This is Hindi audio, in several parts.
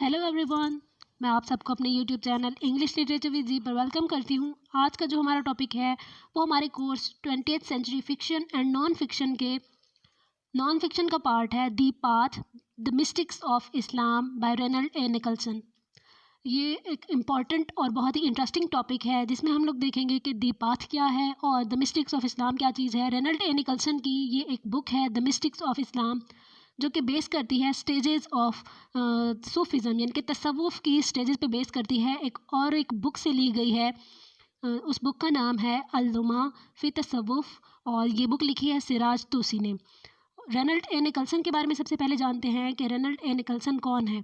हेलो एवरीवन, मैं आप सबको अपने YouTube channel English literature with G पर वेलकम करती हूँ। आज का जो हमारा टॉपिक है वो हमारे course 20th century fiction and non fiction का पार्ट है the path the mystics of Islam by Reynold A Nicholson. ये एक इम्पॉर्टेंट और बहुत ही इंटरेस्टिंग टॉपिक है जिसमें हम लोग देखेंगे कि दी पाथ क्या है और द मिस्टिक्स ऑफ इस्लाम क्या चीज़ है। रेनल्ड ए निकल्सन की ये एक बुक है द मिस्टिक्स ऑफ इस्लाम, जो कि बेस करती है स्टेजेस ऑफ सूफिज़म, यानी कि तसव्वुफ़ की स्टेजेस पे बेस करती है। एक बुक से ली गई है। उस बुक का नाम है अल-लुमा फ़ी तसव्वुफ़ और ये बुक लिखी है सिराज तूसी ने। रेनल्ड ए निकल्सन के बारे में सबसे पहले जानते हैं कि रेनल्ड ए निकल्सन कौन है।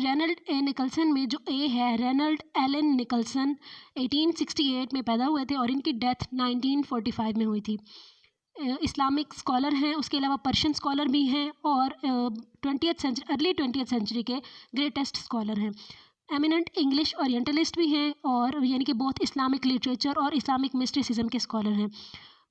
रेनल्ड ए निकल्सन में जो ए है, रेनल्ड एलन निकल्सन 1868 में पैदा हुए थे और इनकी डेथ 1945 में हुई थी। इस्लामिक स्कॉलर हैं, उसके अलावा पर्शियन स्कॉलर भी हैं और अर्ली 20th सेंचुरी के ग्रेटेस्ट स्कॉलर हैं। एमिनेंट इंग्लिश ओरिएंटलिस्ट भी हैं और यानी कि बहुत इस्लामिक लिटरेचर और इस्लामिक मिस्टिसिज्म के स्कॉलर हैं।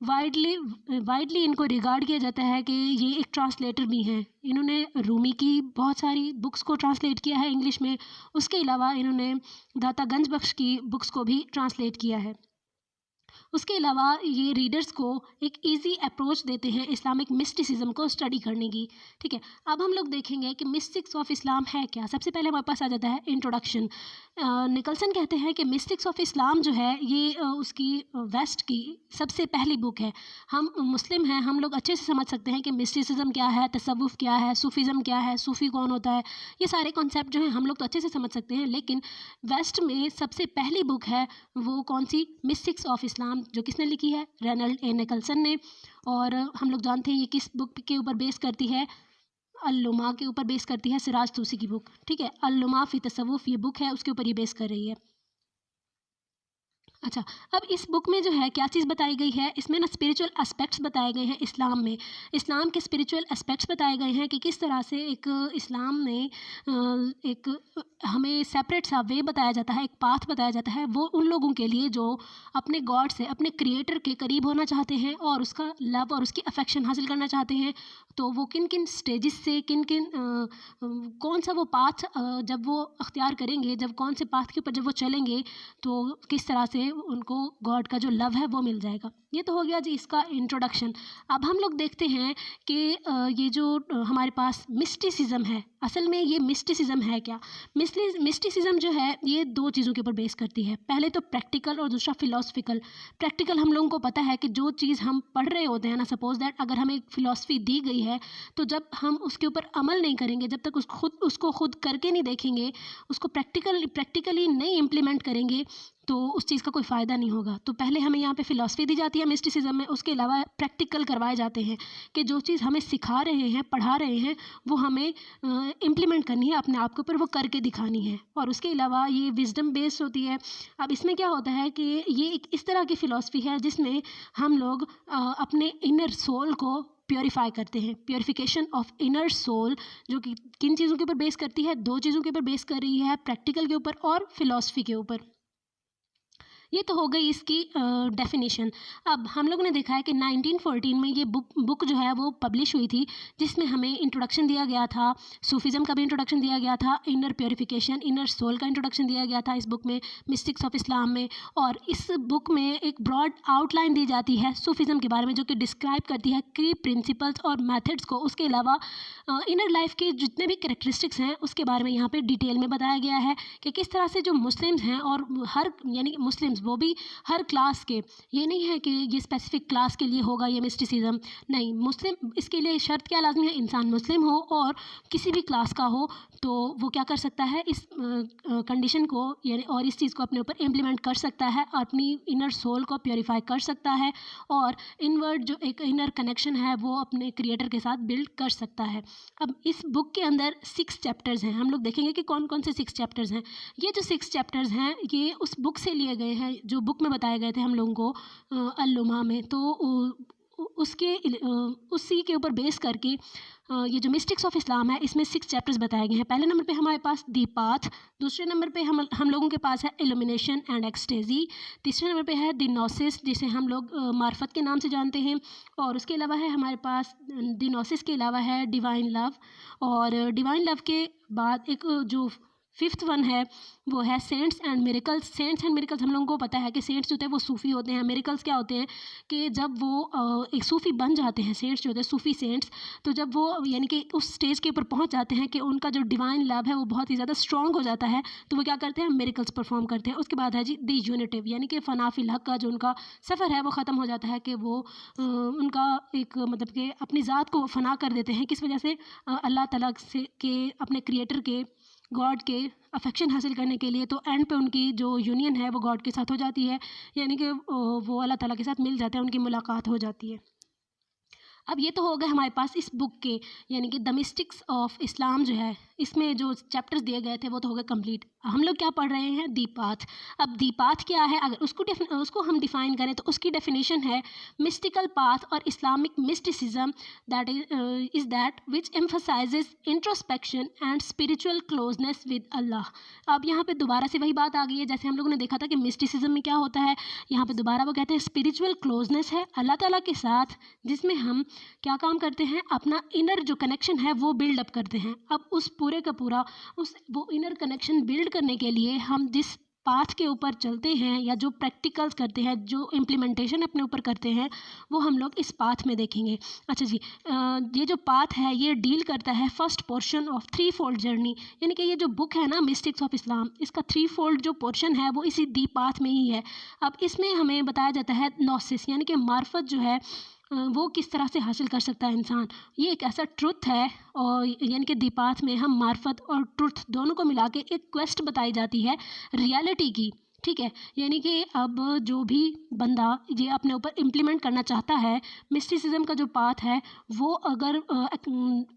वाइडली इनको रिगार्ड किया जाता है कि ये एक ट्रांसलेटर भी हैं। इन्होंने रूमी की बहुत सारी बुक्स को ट्रांसलेट किया है इंग्लिश में। उसके अलावा इन्होंने दाता गंज बख्श की बुक्स को भी ट्रांसलेट किया है। उसके अलावा ये रीडर्स को एक इजी अप्रोच देते हैं इस्लामिक मिस्टिसिज्म को स्टडी करने की। ठीक है, अब हम लोग देखेंगे कि मिस्टिक्स ऑफ इस्लाम है क्या। सबसे पहले हमारे पास आ जाता है इंट्रोडक्शन। निकल्सन कहते हैं कि मिस्टिक्स ऑफ इस्लाम जो है ये उसकी वेस्ट की सबसे पहली बुक है। हम मुस्लिम हैं, हम लोग अच्छे से समझ सकते हैं कि मिस्टिसिज्म क्या है, तसव्वुफ़ क्या है, सूफिज़म क्या है, सूफ़ी कौन होता है, ये सारे कॉन्सेप्ट जो हैं हम लोग तो अच्छे से समझ सकते हैं। लेकिन वेस्ट में सबसे पहली बुक है वो कौन सी, मिस्टिक्स ऑफ इस्लाम, जो किसने लिखी है, रेनल्ड ए निकल्सन ने। और हम लोग जानते हैं ये किस बुक के ऊपर बेस करती है, अल-लुमा के ऊपर बेस करती है, सिराज तूसी की बुक। ठीक है, अल-लुमा फ़ी तसव्वुफ़ ये बुक है, उसके ऊपर ये बेस कर रही है। अच्छा, अब इस बुक में जो है क्या चीज़ बताई गई है, इसमें ना स्पिरिचुअल एस्पेक्ट्स बताए गए हैं इस्लाम में। इस्लाम के स्पिरिचुअल एस्पेक्ट्स बताए गए हैं कि किस तरह से एक इस्लाम में एक हमें सेपरेट सा वे बताया जाता है, एक पाथ बताया जाता है वो उन लोगों के लिए जो अपने गॉड से, अपने क्रिएटर के करीब होना चाहते हैं और उसका लव और उसकी अफेक्शन हासिल करना चाहते हैं। तो वो किन किन स्टेजेस से कौन सा वो पाथ जब वो अख्तियार करेंगे, जब कौन से पाथ के ऊपर जब वो चलेंगे तो किस तरह से उनको गॉड का जो लव है वो मिल जाएगा। ये तो हो गया जी इसका इंट्रोडक्शन। अब हम लोग देखते हैं कि ये जो हमारे पास मिस्टिसिज्म है, असल में ये मिस्टिसिज्म है क्या। मिस्टिसिज्म जो है ये दो चीज़ों के ऊपर बेस करती है, पहले तो प्रैक्टिकल और दूसरा फिलोसफिकल। प्रैक्टिकल हम लोगों को पता है कि जो चीज़ हम पढ़ रहे होते हैं ना, सपोज दैट अगर हमें एक फ़िलासफ़ी दी गई है तो जब हम उसके ऊपर अमल नहीं करेंगे, जब तक उसको खुद करके नहीं देखेंगे, उसको प्रैक्टिकली नहीं इम्प्लीमेंट करेंगे तो उस चीज़ का कोई फ़ायदा नहीं होगा। तो पहले हमें यहाँ पे फ़िलासफ़ी दी जाती है मिस्टिसिज्म में, उसके अलावा प्रैक्टिकल करवाए जाते हैं कि जो चीज़ हमें सिखा रहे हैं, पढ़ा रहे हैं, वो हमें इम्प्लीमेंट करनी है अपने आप के ऊपर, वो करके दिखानी है। और उसके अलावा ये विज़डम बेस्ड होती है। अब इसमें क्या होता है कि ये एक इस तरह की फ़िलासफ़ी है जिसमें हम लोग अपने इनर सोल को प्योरीफाई करते हैं, प्योरीफिकेशन ऑफ इनर सोल, जो कि किन चीज़ों के ऊपर बेस करती है, दो चीज़ों के ऊपर बेस कर रही है, प्रैक्टिकल के ऊपर और फ़िलासफ़ी के ऊपर। ये तो हो गई इसकी डेफिनेशन। अब हम लोगों ने देखा है कि 1914 में ये बुक जो है वो पब्लिश हुई थी, जिसमें हमें इंट्रोडक्शन दिया गया था, सूफिज़म का भी इंट्रोडक्शन दिया गया था, इनर प्योरीफिकेशन, इनर सोल का इंट्रोडक्शन दिया गया था इस बुक में, मिस्टिक्स ऑफ इस्लाम में। और इस बुक में एक ब्रॉड आउटलाइन दी जाती है सूफिज़म के बारे में, जो कि डिस्क्राइब करती है की प्रिंसिपल्स और मेथड्स को। उसके अलावा इनर लाइफ के जितने भी कैरेक्टरिस्टिक्स हैं उसके बारे में यहाँ पे डिटेल में बताया गया है कि किस तरह से जो मुस्लिम्स हैं, और हर यानी कि मुस्लिम्स वो भी हर क्लास के, ये नहीं है कि ये स्पेसिफिक क्लास के लिए होगा ये मिस्टिसिज्म, नहीं, मुस्लिम, इसके लिए शर्त क्या लाजमी है, इंसान मुस्लिम हो और किसी भी क्लास का हो तो वो क्या कर सकता है, इस कंडीशन को यानी और इस चीज़ को अपने ऊपर इम्प्लीमेंट कर सकता है, अपनी इनर सोल को प्योरीफाई कर सकता है और इनवर्ड जो एक इनर कनेक्शन है वो अपने क्रिएटर के साथ बिल्ड कर सकता है। अब इस बुक के अंदर 6 चैप्टर्स हैं, हम लोग देखेंगे कि कौन कौन से 6 चैप्टर्स हैं। ये जो 6 चैप्टर्स हैं ये उस बुक से लिए गए हैं जो बुक में बताए गए थे हम लोगों को अल-लुमा में। तो उसी के ऊपर बेस करके ये जो मिस्टिक्स ऑफ इस्लाम है इसमें 6 चैप्टर्स बताए गए हैं। पहले नंबर पे हमारे पास दी पाथ, दूसरे नंबर पे हम लोगों के पास है इल्यूमिनेशन एंड एक्सटेजी, तीसरे नंबर पे है दी नोसिस, जिसे हम लोग मार्फत के नाम से जानते हैं, और उसके अलावा है हमारे पास दी नोसिस के अलावा है डिवाइन लव, और डिवाइन लव के बाद एक जो फिफ्थ वन है वो है saints and miracles. Saints and miracles हम लोगों को पता है कि सेंट्स जो होते हैं वो सूफ़ी होते हैं। मिरेकल्स क्या होते हैं कि जब वो एक सूफ़ी बन जाते हैं, सेंट्स जो होते हैं सूफ़ी सेंट्स, तो जब वो यानी कि उस स्टेज के ऊपर पहुंच जाते हैं कि उनका जो डिवाइन लव है वो बहुत ही ज़्यादा स्ट्रॉन्ग हो जाता है, तो वो क्या करते हैं, मिरेकल्स परफॉर्म करते हैं। उसके बाद है जी दी यूनिटिव, यानी कि फ़ना फ़िल हक़ का जो उनका सफ़र है वो ख़त्म हो जाता है कि वो उनका एक मतलब कि अपनी ज़ात को फ़ना कर देते हैं। किस वजह से, अल्लाह ताला से के अपने क्रिएटर के गॉड के अफेक्शन हासिल करने के लिए। तो एंड पे उनकी जो यूनियन है वो गॉड के साथ हो जाती है, यानी कि वो अल्लाह ताला के साथ मिल जाते हैं, उनकी मुलाकात हो जाती है। अब ये तो हो गए हमारे पास इस बुक के, यानी कि द मिस्टिक्स ऑफ इस्लाम जो है, इसमें जो चैप्टर्स दिए गए थे वो तो हो गए कंप्लीट। हम लोग क्या पढ़ रहे हैं, दी पाथ। अब दी पाथ क्या है, अगर उसको हम डिफ़ाइन करें तो उसकी डेफिनेशन है मिस्टिकल पाथ और Islamic mysticism that is that which emphasizes introspection and spiritual closeness with Allah. अब यहाँ पे दोबारा से वही बात आ गई है, जैसे हम लोगों ने देखा था कि मिस्टिसिज्म में क्या होता है, यहाँ पे दोबारा वो कहते हैं स्पिरिचुअल क्लोजनेस है अल्लाह ताला के साथ, जिसमें हम क्या काम करते हैं, अपना इनर जो कनेक्शन है वो बिल्ड अप करते हैं। अब उस पूरे का पूरा वो इनर कनेक्शन बिल्ड करने के लिए हम जिस पाथ के ऊपर चलते हैं या जो प्रैक्टिकल्स करते हैं, जो इम्प्लीमेंटेशन अपने ऊपर करते हैं, वो हम लोग इस पाथ में देखेंगे। अच्छा जी, ये जो पाथ है ये डील करता है first portion of three fold journey, यानी कि ये जो बुक है ना मिस्टिक्स ऑफ इस्लाम, इसका थ्री फोल्ड जो पोर्शन है वो इसी दी पाथ में ही है। अब इसमें हमें बताया जाता है नॉसिस, यानी कि मार्फत जो है वो किस तरह से हासिल कर सकता है इंसान। ये एक ऐसा ट्रुथ है, और यानी कि दीपाथ में हम मार्फत और ट्रुथ दोनों को मिला के एक क्वेस्ट बताई जाती है रियलिटी की, ठीक है। यानी कि अब जो भी बंदा ये अपने ऊपर इम्प्लीमेंट करना चाहता है, मिस्टिसिज्म का जो पाथ है वो अगर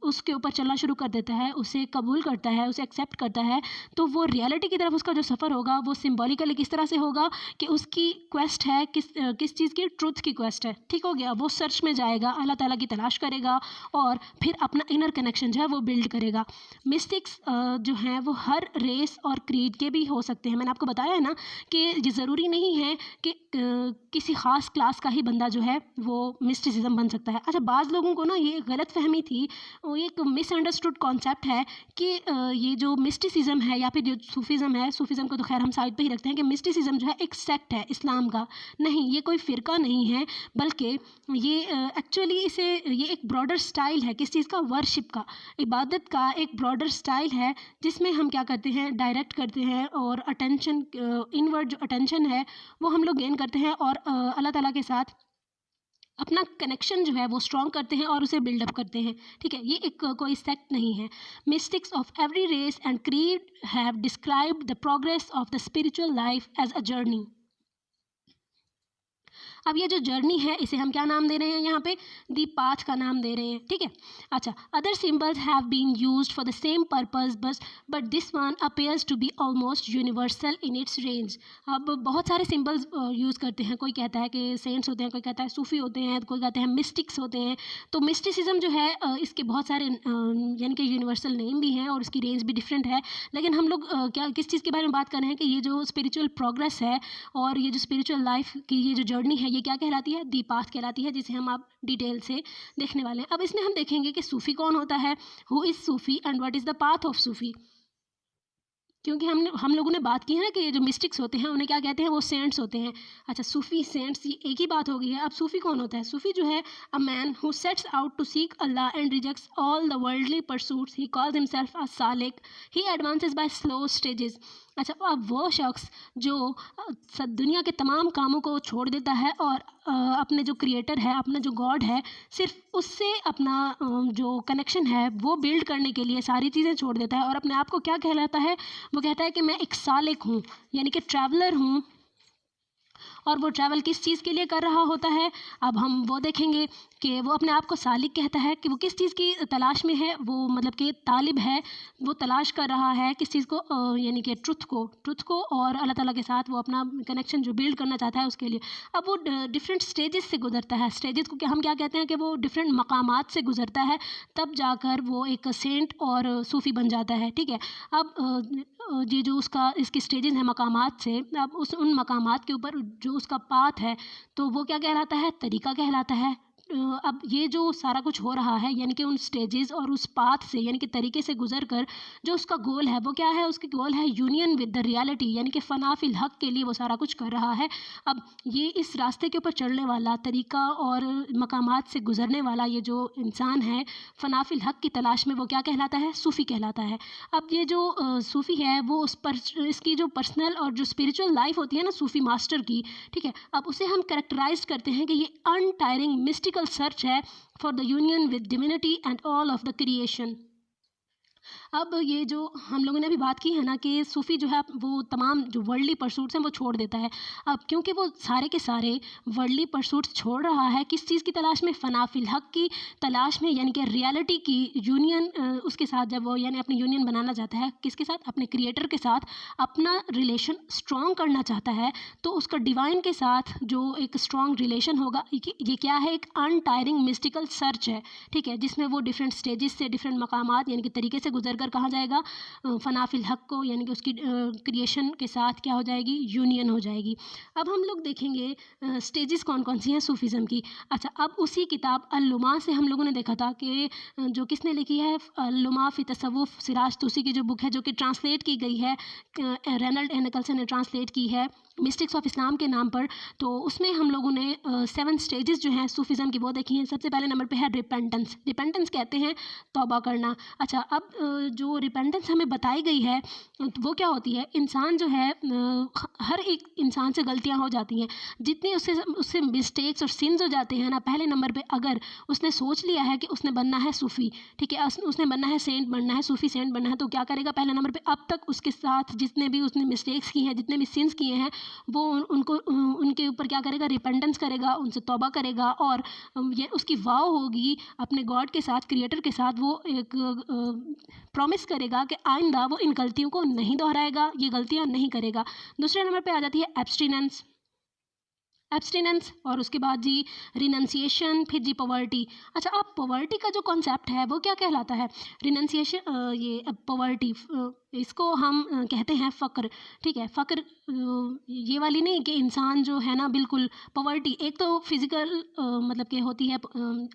उसके ऊपर चलना शुरू कर देता है, उसे कबूल करता है, उसे एक्सेप्ट करता है, तो वो रियलिटी की तरफ उसका जो सफ़र होगा वो सिम्बॉलिकली किस तरह से होगा कि उसकी क्वेस्ट है किस चीज़ की, ट्रुथ की क्वेस्ट है, ठीक हो गया। वो सर्च में जाएगा, अल्लाह ताला की तलाश करेगा और फिर अपना इनर कनेक्शन जो है वो बिल्ड करेगा। मिस्टिक्स जो हैं वो हर रेस और क्रीड के भी हो सकते हैं। मैंने आपको बताया है ना कि ये ज़रूरी नहीं है कि किसी ख़ास क्लास का ही बंदा जो है वो मिस्टिसिज्म बन सकता है। अच्छा, बाज़ लोगों को ना ये गलत फहमी थी, वो एक मिसअंडरस्टूड कॉन्सेप्ट है कि ये जो मिस्टिसिज्म है या फिर जो सूफिज़म है, सूफिज़म को तो खैर हम साइड पे ही रखते हैं, कि मिस्टिसिज्म जो है एक सेक्ट है इस्लाम का। नहीं, ये कोई फ़िरका नहीं है, बल्कि ये एक्चुअली ये एक ब्रॉडर स्टाइल है। किस चीज़ का, वर्शिप का, इबादत का एक ब्रॉडर स्टाइल है, जिसमें हम क्या करते हैं, डायरेक्ट करते हैं और अटेंशन, इनवर्ड जो अटेंशन है वो हम लोग गेन करते हैं और अल्लाह ताला के साथ अपना कनेक्शन जो है वो स्ट्रॉन्ग करते हैं और उसे बिल्डअप करते हैं, ठीक है। ये एक कोई सेक्ट नहीं है। Mystics of every race and creed have described the progress of the spiritual life as a journey. अब ये जो जर्नी है इसे हम क्या नाम दे रहे हैं, यहाँ पे दी पाथ का नाम दे रहे हैं, ठीक है। अच्छा, other symbols have been used for the same purpose but this one appears to be almost universal in its range. अब बहुत सारे सिंबल्स यूज़ करते हैं, कोई कहता है कि सेंट्स होते हैं, कोई कहता है सूफ़ी होते हैं, कोई कहते हैं मिस्टिक्स होते हैं। तो मिस्टिसिज्म जो है इसके बहुत सारे यानी कि यूनिवर्सल नेम भी हैं और उसकी रेंज भी डिफरेंट है। लेकिन हम लोग क्या किस चीज़ के बारे में बात कर रहे हैं कि ये जो स्पिरिचुअल प्रोग्रेस है और ये जो स्पिरिचुअल लाइफ की ये जो जर्नी है ये क्या कहलाती है, दी पाथ कहलाती है, जिसे हम आप डिटेल से देखने वाले हैं। अब इसमें हम देखेंगे कि सूफ़ी कौन होता है, who is Sufi and what is the path of सूफ़ी। क्योंकि हम लोगों ने बात की है ना कि ये जो मिस्टिक्स होते हैं उन्हें क्या कहते हैं, वो सेंट्स होते हैं। अच्छा, सूफ़ी सेंट्स ये एक ही बात हो गई है। अब सूफ़ी कौन होता है, सूफ़ी जो है a man who sets out to seek Allah and rejects all the worldly pursuits, he calls himself a सालिक, he advances by slow stages. अच्छा, अब वो शख्स जो दुनिया के तमाम कामों को छोड़ देता है और अपने जो क्रिएटर है, अपना जो गॉड है, सिर्फ उससे अपना जो कनेक्शन है वो बिल्ड करने के लिए सारी चीज़ें छोड़ देता है और अपने आप को क्या कहलाता है, वो कहता है कि मैं एक सालिक हूँ, यानी कि ट्रैवलर हूँ। और वो ट्रैवल किस चीज़ के लिए कर रहा होता है, अब हम वो देखेंगे कि वो अपने आप को सालिक कहता है कि वो किस चीज़ की तलाश में है, वो मतलब कि तालिब है, वो तलाश कर रहा है किस चीज़ को, यानी कि ट्रुथ को और अल्लाह ताला के साथ वो अपना कनेक्शन जो बिल्ड करना चाहता है उसके लिए। अब वो डिफरेंट स्टेजेस से गुजरता है, स्टेजेस को क्या हम क्या कहते हैं कि वो डिफरेंट मकामात से गुजरता है, तब जाकर वो एक सेंट और सूफ़ी बन जाता है, ठीक है। अब ये जो उसका इसकी स्टेजेस हैं मकामात से, अब उन मकामात के ऊपर जो उसका पाथ है तो वो क्या कहलाता है, तरीका कहलाता है। अब ये जो सारा कुछ हो रहा है यानी कि उन स्टेजेस और उस पाथ से यानी कि तरीके से गुजर कर जो उसका गोल है वो क्या है, उसकी गोल है यूनियन विद द रियलिटी, यानी कि फ़ना फिल हक के लिए वो सारा कुछ कर रहा है। अब ये इस रास्ते के ऊपर चलने वाला तरीका और मकामात से गुजरने वाला ये जो इंसान है फ़ना फिल हक की तलाश में, वो क्या कहलाता है, सूफ़ी कहलाता है। अब ये जो सूफ़ी है वो उस पर इसकी जो पर्सनल और जो स्पिरिचुअल लाइफ होती है ना सूफ़ी मास्टर की, ठीक है, अब उसे हम करेक्टराइज करते हैं कि ये अनटायरिंग मिस्टिकल सर्च है for the union with divinity and all of the creation. अब ये जो हम लोगों ने अभी बात की है ना कि सूफ़ी जो है वो तमाम जो वर्ल्डली परसूट्स हैं वो छोड़ देता है। अब क्योंकि वो सारे के सारे वर्ल्डली परसूट्स छोड़ रहा है, किस चीज़ की तलाश में, फ़ना फिल हक की तलाश में, यानी कि रियलिटी की यूनियन उसके साथ जब वो यानी अपनी यूनियन बनाना चाहता है, किसके साथ, अपने क्रिएटर के साथ अपना रिलेशन स्ट्रॉन्ग करना चाहता है, तो उसका डिवाइन के साथ जो एक स्ट्रॉन्ग रिलेशन होगा, ये क्या है, एक अनटायरिंग मिस्टिकल सर्च है, ठीक है, जिसमें वो डिफरेंट स्टेजेस से डिफरेंट मकामात यानी कि तरीके से गुजर कर कहाँ जाएगा, फ़ना फिल हक को यानी कि उसकी क्रिएशन के साथ क्या हो जाएगी, यूनियन हो जाएगी। अब हम लोग देखेंगे स्टेजेस कौन कौन सी हैं सूफीज़म की। अच्छा, अब उसी किताब अल-लुमा से हम लोगों ने देखा था कि जो किसने लिखी है, अल-लुमा फ़ी तसव्वुफ़, सिराज तूसी की जो बुक है जो कि ट्रांसलेट की गई है, रेनल्ड ए निकल्सन ने ट्रांसलेट की है मिस्टिक्स ऑफ इस्लाम के नाम पर। तो उसमें हम लोगों ने 7 स्टेजेस जो हैं सूफीज़म की वो देखी हैं। सबसे पहले नंबर पे है रिपेंटेंस। रिपेंटेंस कहते हैं तौबा करना। अच्छा, अब जो रिपेंटेंस हमें बताई गई है वो क्या होती है, इंसान जो है हर एक इंसान से गलतियां हो जाती हैं, जितनी उससे मिस्टेक्स और सिंस हो जाते हैं ना, पहले नंबर पे अगर उसने सोच लिया है कि उसने बनना है सूफ़ी, ठीक है, उसने बनना है सेंट बनना है, सूफ़ी सेंट बनना है, तो क्या करेगा, पहले नंबर पे अब तक उसके साथ जितने भी उसने मिस्टेक्स की हैं, जितने भी सिंस किए हैं, वो उनको उनके ऊपर क्या करेगा, रिपेंटेंस करेगा, उनसे तौबा करेगा, और ये उसकी वाव होगी अपने गॉड के साथ, क्रिएटर के साथ। वो एक प्रॉमिस करेगा कि आइंदा वो इन गलतियों को नहीं दोहराएगा, ये गलतियां नहीं करेगा। दूसरे नंबर पे आ जाती है एब्सटिनेंस। एब्सटिनेंस और उसके बाद जी रिनंसिएशन, फिर जी पॉवर्टी। अच्छा, अब पॉवर्टी का जो कॉन्सेप्ट है वो क्या कहलाता है, रिनंसिएशन, ये पॉवर्टी इसको हम कहते हैं फ़क्र, ठीक है, फ़क्र ये वाली नहीं कि इंसान जो है ना बिल्कुल पॉवर्टी, एक तो फिज़िकल मतलब कि होती है,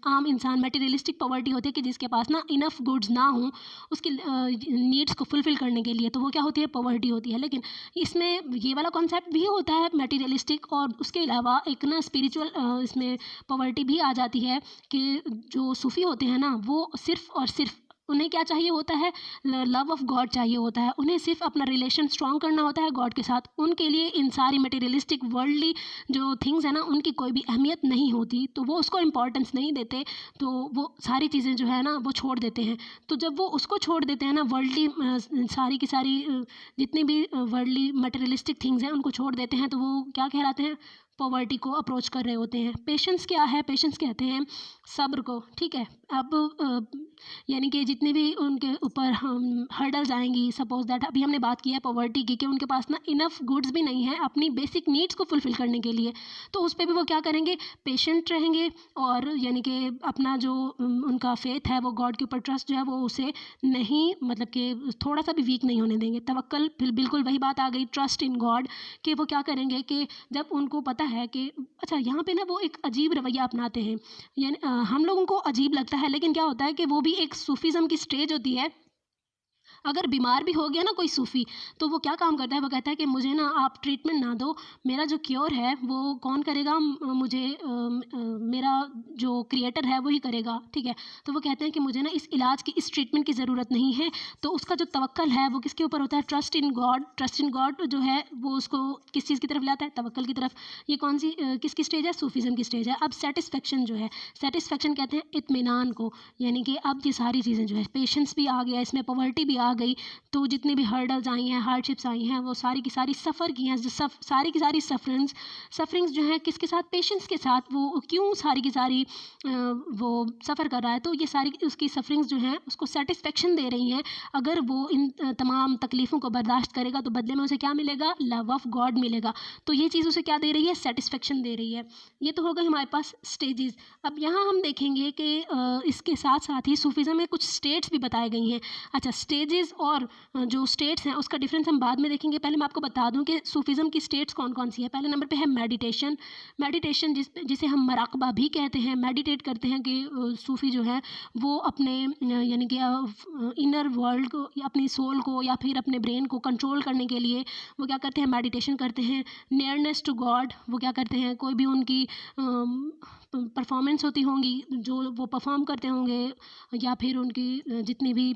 आम इंसान मटेरियलिस्टिक पॉवर्टी होती है कि जिसके पास ना इनफ गुड्स ना हो उसकी नीड्स को फुलफ़िल करने के लिए, तो वो क्या होती है, पॉवर्टी होती है। लेकिन इसमें ये वाला कॉन्सेप्ट भी होता है मटेरियलिस्टिक, और उसके अलावा एक ना स्पिरिचुअल इसमें पॉवर्टी भी आ जाती है कि जो सूफ़ी होते हैं ना वो सिर्फ़ और सिर्फ उन्हें क्या चाहिए होता है, लव ऑफ गॉड चाहिए होता है, उन्हें सिर्फ अपना रिलेशन स्ट्रॉन्ग करना होता है गॉड के साथ। उनके लिए इन सारी मटेरियलिस्टिक वर्ल्डली जो थिंग्स है ना उनकी कोई भी अहमियत नहीं होती, तो वो उसको इम्पोर्टेंस नहीं देते, तो वो सारी चीज़ें जो है ना वो छोड़ देते हैं। तो जब वो उसको छोड़ देते हैं ना, वर्ल्डली सारी की सारी जितनी भी वर्ल्डली मटेरियलिस्टिक थिंग्स हैं उनको छोड़ देते हैं, तो वो क्या कहलाते हैं, पॉवर्टी को अप्रोच कर रहे होते हैं। पेशेंस क्या है, पेशेंस कहते हैं सब्र को, ठीक है। अब यानी कि जितने भी उनके ऊपर हम हर्डल्स आएंगी, सपोज दैट अभी हमने बात की है पॉवर्टी की कि उनके पास ना इनफ गुड्स भी नहीं है अपनी बेसिक नीड्स को फुलफ़िल करने के लिए, तो उस पर भी वो क्या करेंगे, पेशेंट रहेंगे, और यानी कि अपना जो उनका फेथ है वो गॉड के ऊपर ट्रस्ट जो है वो उसे नहीं, मतलब कि थोड़ा सा भी वीक नहीं होने देंगे। तवक्कल, फिर बिल्कुल वही बात आ गई, ट्रस्ट इन गॉड, कि वो क्या करेंगे कि जब उनको पता है कि अच्छा यहाँ पे ना वो एक अजीब रवैया अपनाते हैं, यानी हम लोगों को अजीब लगता है, लेकिन क्या होता है कि वो भी एक सूफीज़म की स्टेज होती है। अगर बीमार भी हो गया ना कोई सूफ़ी, तो वो क्या काम करता है, वो कहता है कि मुझे ना आप ट्रीटमेंट ना दो, मेरा जो क्योर है वो कौन करेगा, मुझे मेरा जो क्रिएटर है वही करेगा, ठीक है। तो वो कहते हैं कि मुझे ना इस इलाज की, इस ट्रीटमेंट की ज़रूरत नहीं है। तो उसका जो तवक्कल है वो किसके ऊपर होता है, trust in God. Trust in God जो है वो उसको किस चीज़ की तरफ लाता है, तवक्कल की तरफ। ये कौन सी किसकी स्टेज है, सूफीज़म की स्टेज है। अब सेटिस्फेक्शन जो है, सेटिस्फेक्शन कहते हैं इत्मीनान को, यानी कि अब ये सारी चीज़ें जो है, पेशेंस भी आ गया इसमें, पॉवर्टी भी आ गई, तो जितनी भी हर्डल्स आई हैं, हार्डशिप्स आई हैं, वो सारी की सारी सफ़र की हैं, सारी की सारी सफरिंग्स जो हैं किसके साथ, पेशेंस के साथ। वो क्यों सारी की सारी वो सफ़र कर रहा है, तो ये सारी उसकी सफरिंग्स जो हैं उसको सेटिस्फेक्शन दे रही हैं। अगर वो इन तमाम तकलीफ़ों को बर्दाश्त करेगा तो बदले में उसे क्या मिलेगा, लव ऑफ गॉड मिलेगा। तो ये चीज़ उसे क्या दे रही है, सेटिस्फेक्शन दे रही है। ये तो हो गए हमारे पास स्टेजेस। अब यहाँ हम देखेंगे कि इसके साथ साथ ही सूफीज़म में कुछ स्टेट्स भी बताई गई हैं। अच्छा, स्टेजेस स्टेजेस और जो स्टेट्स हैं उसका डिफरेंस हम बाद में देखेंगे। पहले मैं आपको बता दूं कि सूफीज़म की स्टेट्स कौन कौन सी है। पहले नंबर पे है मेडिटेशन। मेडिटेशन जिसे हम मराकबा भी कहते हैं। मेडिटेट करते हैं कि सूफ़ी जो है वो अपने यानी कि इनर वर्ल्ड को या अपनी सोल को या फिर अपने ब्रेन को कंट्रोल करने के लिए वो क्या करते हैं, मेडिटेशन करते हैं। नियरनेस टू गॉड, वो क्या करते हैं, कोई भी उनकी परफॉर्मेंस होती होंगी जो वो परफॉर्म करते होंगे या फिर उनकी जितनी भी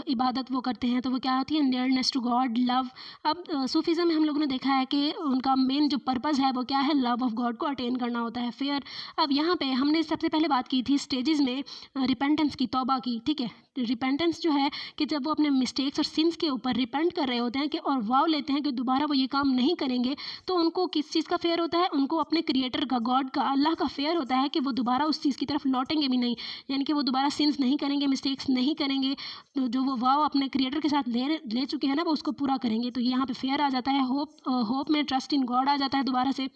इबादत वो करते हैं तो वो क्या होती है, नियरनेस टू गॉड, लव। अब सूफीज़म में हम लोगों ने देखा है कि उनका मेन जो पर्पज़ है वो क्या है, लव ऑफ गॉड को अटेन करना होता है। फिर अब यहाँ पे हमने सबसे पहले बात की थी स्टेजेस में रिपेंटेंस की, तौबा की, ठीक है। रिपेंटेंस जो है कि जब वो अपने मिस्टेक्स और सिंस के ऊपर रिपेंट कर रहे होते हैं कि और वाव लेते हैं कि दोबारा वो ये काम नहीं करेंगे, तो उनको किस चीज़ का फेयर होता है, उनको अपने क्रिएटर का, गॉड का, अल्लाह का फेयर होता है कि वो दोबारा उस चीज़ की तरफ लौटेंगे भी नहीं, यानी कि वो दोबारा सिंस नहीं करेंगे, मिस्टेक्स नहीं करेंगे। तो जो वो वाव अपने क्रिएटर के साथ ले चुके हैं ना, वो उसको पूरा करेंगे। तो यहाँ पे फेयर आ जाता है, होप में ट्रस्ट इन गॉड आ जाता है दोबारा से,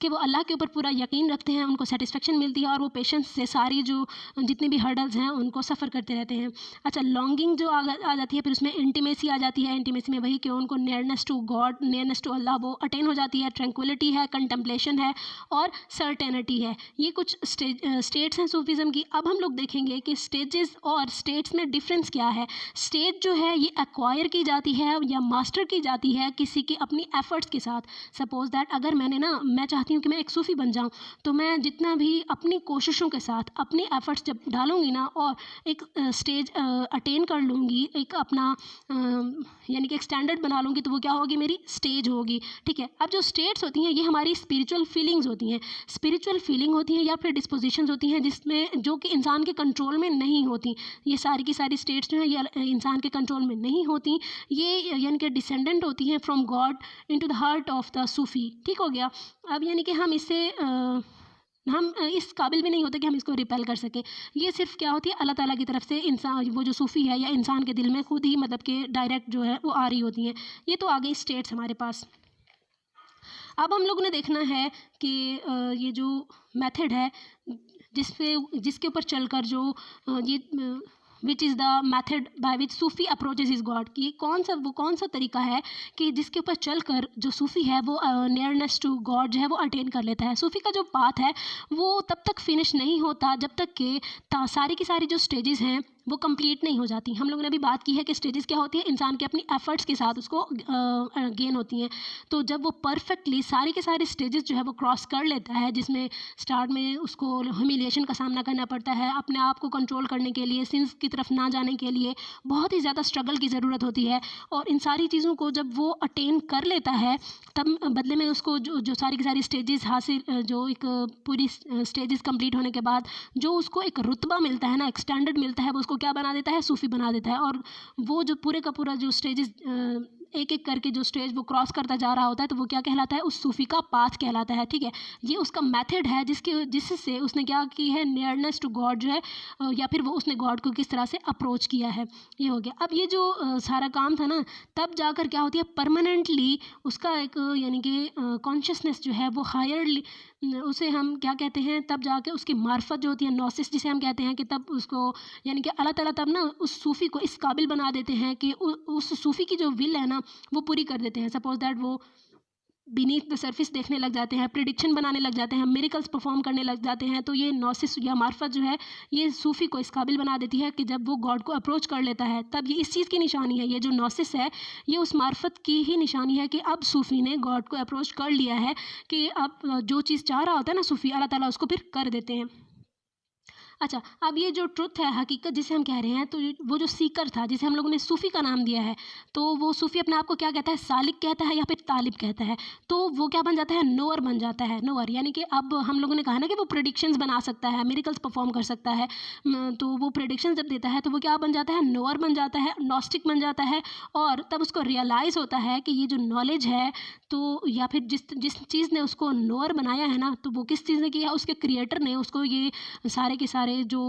कि वो अल्लाह के ऊपर पूरा यकीन रखते हैं, उनको सेटिस्फेक्शन मिलती है और वो पेशेंस से सारी जो जितनी भी हर्डल्स हैं उनको सफ़र करते रहते हैं। अच्छा, लॉन्गिंग जो आ जाती है, फिर उसमें इंटीमेसी आ जाती है। इंटीमेसी में वही कि उनको nearness to God, nearness to Allah वो अटेन हो जाती है। ट्रैंक्विलिटी है, कंटेम्पलेशन है और सर्टेनिटी है। ये कुछ स्टेट्स हैं सूफीज़म की। अब हम लोग देखेंगे कि स्टेजेस और स्टेट्स में डिफरेंस क्या है। स्टेज जो है ये एक्वायर की जाती है या मास्टर की जाती है किसी की अपनी एफर्ट्स के साथ। सपोज दैट अगर मैं चाहती हूँ कि मैं एक सूफ़ी बन जाऊँ, तो मैं जितना भी अपनी कोशिशों के साथ अपनी एफ़र्ट्स जब डालूँगी ना और एक स्टेज अटेन कर लूँगी, एक अपना यानी कि एक स्टैंडर्ड बना लूँगी, तो वो क्या होगी, मेरी स्टेज होगी, ठीक है। अब जो स्टेट्स होती हैं ये हमारी स्पिरिचुअल फीलिंग्स होती हैं। स्पिरिचुअल फीलिंग होती हैं या फिर डिस्पोजिशंस होती हैं जिसमें जो कि इंसान के कंट्रोल में नहीं होती। ये सारी की सारी स्टेट्स जो हैं ये इंसान के कंट्रोल में नहीं होती। ये यानी कि डिसेंडेंट होती हैं from God into the heart of the Sufi, ठीक हो गया। अब यानी कि हम इस काबिल भी नहीं होते कि हम इसको रिपेल कर सकें। ये सिर्फ क्या होती है, अल्लाह ताला की तरफ से इंसान, वो जो सूफ़ी है या इंसान के दिल में खुद ही मतलब कि डायरेक्ट जो है वो आ रही होती हैं। ये तो आ गई स्टेट्स हमारे पास। अब हम लोगों ने देखना है कि ये जो मेथड है जिसके ऊपर चलकर जो ये which is the method by which Sufi approaches is God, कि कौन सा तरीका है कि जिसके ऊपर चलकर जो सूफ़ी है वो नियरनेस टू गॉड जो है वो अटेन कर लेता है। सूफ़ी का जो पाथ है वो तब तक फिनिश नहीं होता जब तक कि सारी की सारी जो स्टेजेस हैं वो कंप्लीट नहीं हो जाती। हम लोगों ने अभी बात की है कि स्टेजेस क्या होती है, इंसान के अपनी एफर्ट्स के साथ उसको गेन होती हैं। तो जब वो परफेक्टली सारी के सारे स्टेजेस जो है वो क्रॉस कर लेता है, जिसमें स्टार्ट में उसको ह्यूमिलिएशन का सामना करना पड़ता है, अपने आप को कंट्रोल करने के लिए, सिंस की तरफ ना जाने के लिए बहुत ही ज़्यादा स्ट्रगल की ज़रूरत होती है। और इन सारी चीज़ों को जब वो अटेन कर लेता है तब बदले में उसको जो सारी की सारी स्टेजेस हासिल, जो एक पूरी स्टेजेस कंप्लीट होने के बाद जो उसको एक रुतबा मिलता है ना, एक स्टैंडर्ड मिलता है, वो उसको क्या बना देता है, सूफ़ी बना देता है। और वो जो पूरे का पूरा जो स्टेजेस एक एक करके जो स्टेज वो क्रॉस करता जा रहा होता है, तो वो क्या कहलाता है, उस सूफ़ी का पाथ कहलाता है, ठीक है। ये उसका मेथड है जिससे उसने क्या की है, नियरनेस टू गॉड जो है या फिर वो उसने गॉड को किस तरह से अप्रोच किया है, ये हो गया। अब ये जो सारा काम था ना, तब जाकर क्या होती है, परमानेंटली उसका एक यानी कि कॉन्शियसनेस जो है वो हायरली, उसे हम क्या कहते हैं, तब जाके उसकी मार्फत जो होती है, नौसिस जिसे हम कहते हैं, कि तब उसको यानी कि अल्लाह ताला तब ना उस सूफ़ी को इस काबिल बना देते हैं कि उस सूफ़ी की जो विल है ना वो पूरी कर देते हैं। सपोज दैट वो बीनीथ द सरफेस देखने लग जाते हैं, प्रिडिक्शन बनाने लग जाते हैं, मिरेकल्स परफॉर्म करने लग जाते हैं। तो ये नौसिस या मार्फत जो है ये सूफ़ी को इस काबिल बना देती है कि जब वो गॉड को अप्रोच कर लेता है तब ये इस चीज़ की निशानी है, ये जो नौसिस है ये उस मार्फत की ही निशानी है कि अब सूफ़ी ने गॉड को अप्रोच कर लिया है, कि अब जो चीज़ चाह रहा होता है ना सूफ़ी, अल्लाह ताला उसको फिर कर देते हैं। अच्छा, अब ये जो ट्रुथ है, हकीकत जिसे हम कह रहे हैं, तो वो जो सीकर था जिसे हम लोगों ने सूफ़ी का नाम दिया है, तो वो सूफ़ी अपने आप को क्या कहता है, सालिक कहता है या फिर तालिब कहता है। तो वो क्या बन जाता है, नोअर बन जाता है। नोअर यानी कि अब हम लोगों ने कहा ना कि वो प्रेडिक्शंस बना सकता है, मिरेकल्स परफॉर्म कर सकता है। तो वो प्रेडिक्शन जब देता है तो वो क्या बन जाता है, नोअर बन जाता है, नॉस्टिक बन जाता है। और तब उसको रियलाइज़ होता है कि ये जो नॉलेज है, तो या फिर जिस चीज़ ने उसको नोअर बनाया है ना, तो वो किस चीज़ ने किया, उसके क्रिएटर ने उसको ये सारे के सारे जो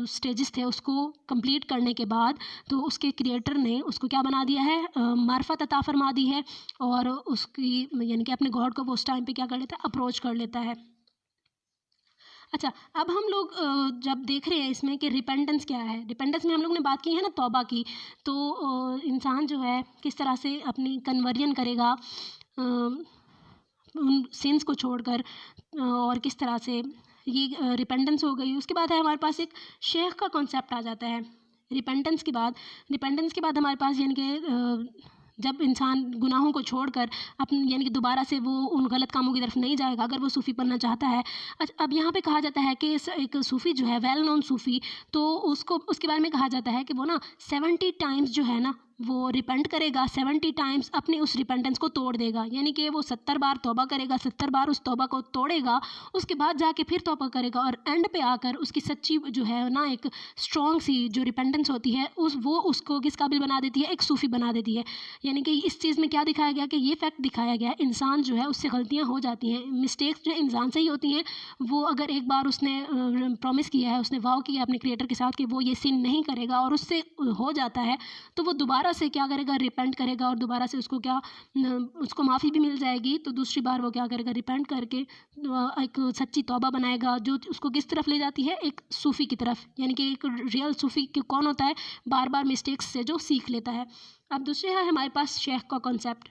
स्टेजेस थे उसको कंप्लीट करने के बाद, तो उसके क्रिएटर ने उसको क्या बना दिया है, मार्फत अता फरमा दी है। और उसकी यानी कि अपने गॉड को वो उस टाइम पे क्या कर लेता है, अप्रोच कर लेता है। अच्छा, अब हम लोग जब देख रहे हैं इसमें कि रिपेंटेंस क्या है, रिपेंटेंस में हम लोग ने बात की है ना तौबा की, तो इंसान जो है किस तरह से अपनी कन्वर्जन करेगा उन सिंस को छोड़कर, और किस तरह से ये रिपेंटेंस हो गई। उसके बाद है हमारे पास एक शेख का कॉन्सेप्ट आ जाता है रिपेंटेंस के बाद हमारे पास यानी कि जब इंसान गुनाहों को छोड़कर अपने यानी कि दोबारा से वो उन गलत कामों की तरफ नहीं जाएगा अगर वो सूफ़ी बनना चाहता है। अच्छा, अब यहाँ पे कहा जाता है कि एक सूफ़ी जो है वेल नोन सूफ़ी, तो उसको उसके बारे में कहा जाता है कि वो ना 70 टाइम्स जो है ना वो रिपेंट करेगा, 70 टाइम्स अपनी उस रिपेंटेंस को तोड़ देगा, यानी कि वो 70 बार तौबा करेगा, 70 बार उस तौबा को तोड़ेगा, उसके बाद जाके फिर तौबा करेगा, और एंड पे आकर उसकी सच्ची जो है ना एक स्ट्रॉन्ग सी जो रिपेंटेंस होती है वो उसको किस काबिल बना देती है, एक सूफ़ी बना देती है। यानी कि इस चीज़ में क्या दिखाया गया कि ये फैक्ट दिखाया गया है, इंसान जो है उससे गलतियाँ हो जाती हैं, मिस्टेक्स जो इंसान से ही होती हैं। वो अगर एक बार उसने प्रॉमिस किया है, उसने वाव किया अपने क्रिएटर के साथ कि वो ये सिन नहीं करेगा और उससे हो जाता है, तो वो दोबारा से क्या करेगा, रिपेंट करेगा, और दोबारा से उसको उसको माफ़ी भी मिल जाएगी। तो दूसरी बार वो क्या करेगा, रिपेंट करके एक सच्ची तौबा बनाएगा जो उसको किस तरफ ले जाती है, एक सूफ़ी की तरफ। यानी कि एक रियल सूफ़ी कौन होता है, बार बार मिस्टेक्स से जो सीख लेता है। अब दूसरे है हमारे पास शेख का कॉन्सेप्ट।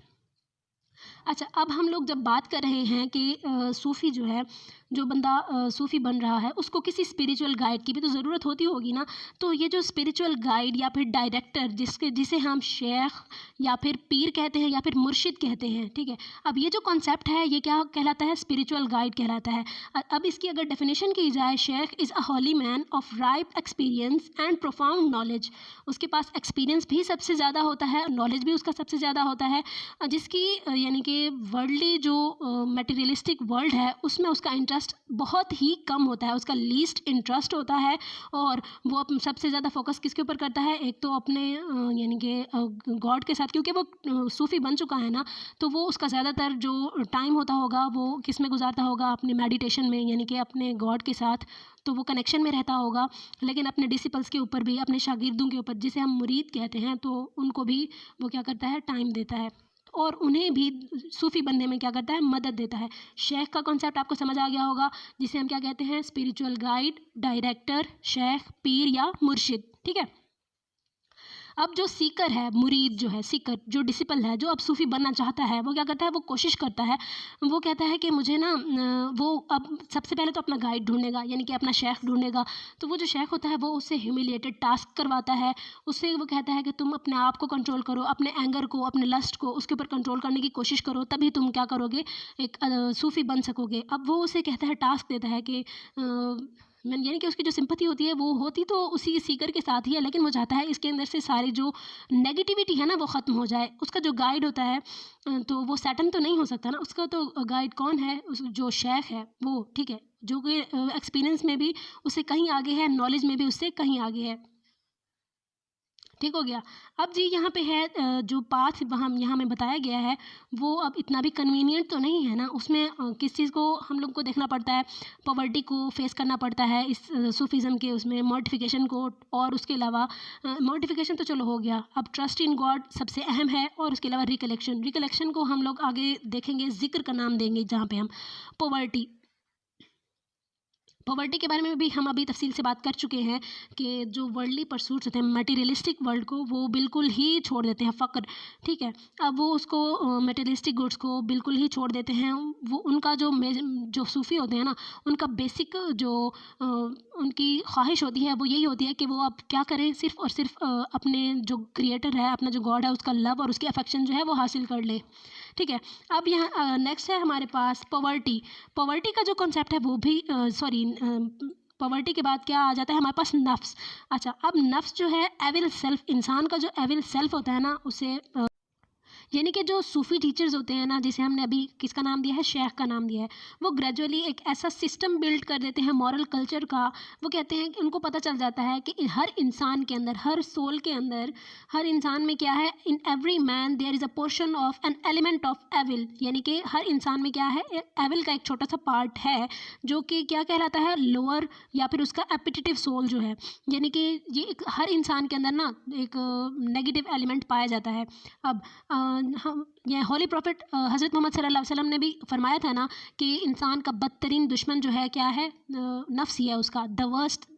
अच्छा, अब हम लोग जब बात कर रहे हैं कि सूफ़ी जो है, जो बंदा सूफ़ी बन रहा है उसको किसी स्पिरिचुअल गाइड की भी तो ज़रूरत होती होगी ना। तो ये जो स्पिरिचुअल गाइड या फिर डायरेक्टर जिसे हम शेख या फिर पीर कहते हैं या फिर मुर्शिद कहते हैं, ठीक है। अब ये जो कॉन्सेप्ट है ये क्या कहलाता है, स्पिरिचुअल गाइड कहलाता है। अब इसकी अगर डेफिनेशन की जाए, sheikh is a holy man of ripe experience and profound knowledge. उसके पास एक्सपीरियंस भी सबसे ज़्यादा होता है, नॉलेज भी उसका सबसे ज़्यादा होता है, जिसकी यानी कि वर्ल्डली जो मटेरियलिस्टिक वर्ल्ड है उसमें उसका इंटरेस्ट बहुत ही कम होता है, उसका लीस्ट इंटरेस्ट होता है। और वो सबसे ज़्यादा फोकस किसके ऊपर करता है, एक तो अपने यानी कि गॉड के साथ, क्योंकि वो सूफ़ी बन चुका है ना, तो वो उसका ज़्यादातर जो टाइम होता होगा वो किस में गुजारता होगा, अपने मेडिटेशन में, यानी कि अपने गॉड के साथ, तो वो कनेक्शन में रहता होगा। लेकिन अपने डिसिपल्स के ऊपर भी, अपने शागिर्दों के ऊपर जिसे हम मुरीद कहते हैं, तो उनको भी वो क्या करता है, टाइम देता है, और उन्हें भी सूफ़ी बनने में क्या करता है, मदद देता है। शेख का कॉन्सेप्ट आपको समझ आ गया होगा, जिसे हम क्या कहते हैं, स्पिरिचुअल गाइड, डायरेक्टर, शेख, पीर या मुर्शिद, ठीक है। अब जो सीकर है, मुरीद जो है, सीकर जो डिसिपल है, जो अब सूफ़ी बनना चाहता है, वो क्या करता है, वो कोशिश करता है, वो कहता है कि मुझे ना वो अब सबसे पहले तो अपना गाइड ढूंढेगा, यानी कि अपना शेख ढूंढेगा। तो वो जो शेख होता है वो उससे ह्यूमिलिएटेड टास्क करवाता है, उससे वो कहता है कि तुम अपने आप को कंट्रोल करो, अपने एंगर को, अपने लस्ट को उसके ऊपर कंट्रोल करने की कोशिश करो, तभी तुम क्या करोगे, एक सूफ़ी बन सकोगे। अब वो उसे कहता है, टास्क देता है कि यानी कि उसकी जो सिंपैथी होती है वो होती तो उसी सीकर के साथ ही है, लेकिन वो चाहता है इसके अंदर से सारी जो नेगेटिविटी है ना वो ख़त्म हो जाए। उसका जो गाइड होता है तो वो सैटन तो नहीं हो सकता ना, उसका तो गाइड कौन है, जो शेख है वो, ठीक है, जो कि एक्सपीरियंस में भी उससे कहीं आगे है, नॉलेज में भी उससे कहीं आगे है, ठीक हो गया। अब जी यहाँ पे है जो पाथ वहाँ यहाँ में बताया गया है वो अब इतना भी कन्वीनियंट तो नहीं है ना, उसमें किस चीज़ को हम लोग को देखना पड़ता है, पॉवर्टी को फेस करना पड़ता है इस सूफिज़म के उसमें, मॉडिफिकेशन को, और उसके अलावा मॉडिफिकेशन तो चलो हो गया, अब ट्रस्ट इन गॉड सबसे अहम है, और उसके अलावा रिकलेक्शन को हम लोग आगे देखेंगे, जिक्र का नाम देंगे जहाँ पे हम पॉवर्टी के बारे में भी हम अभी तफसील से बात कर चुके हैं कि जो वर्ल्डली परसूट्स होते हैं, मटेरियलिस्टिक वर्ल्ड को वो बिल्कुल ही छोड़ देते हैं, फ़क्र, ठीक है। अब वो उसको मटेरियलिस्टिक गुड्स को बिल्कुल ही छोड़ देते हैं। वो उनका जो सूफ़ी होते हैं ना, उनका बेसिक जो उनकी ख्वाहिश होती है वो यही होती है कि वो अब क्या करें, सिर्फ़ और सिर्फ अपने जो क्रिएटर है, अपना जो गॉड है, उसका लव और उसकी अफेक्शन जो है वो हासिल कर ले, ठीक है। अब यहाँ नेक्स्ट है हमारे पास पॉवर्टी का जो कॉन्सेप्ट है वो भी पॉवर्टी के बाद क्या आ जाता है हमारे पास, नफ्स। अच्छा, अब नफ्स जो है एविल सेल्फ, इंसान का जो एविल सेल्फ होता है ना, उसे यानी कि जो सूफ़ी टीचर्स होते हैं ना, जिसे हमने अभी किसका नाम दिया है, शेख का नाम दिया है, वो ग्रेजुअली एक ऐसा सिस्टम बिल्ड कर देते हैं मॉरल कल्चर का। वो कहते हैं कि उनको पता चल जाता है कि हर इंसान के अंदर, हर सोल के अंदर, हर इंसान में क्या है, in every man there is a portion of an element of evil, यानी कि हर इंसान में क्या है, एविल का एक छोटा सा पार्ट है जो कि क्या कहलाता है, लोअर या फिर उसका एपिटिटिव सोल जो है, यानी कि ये हर इंसान के अंदर ना एक नेगेटिव एलिमेंट पाया जाता है। अब हम ये होली प्रॉफिट हज़रत मोहम्मद सल्लल्लाहु अलैहि वसल्लम ने भी फरमाया था ना कि इंसान का बदतरीन दुश्मन जो है क्या है, नफ्स ही है उसका। द वर्स्ट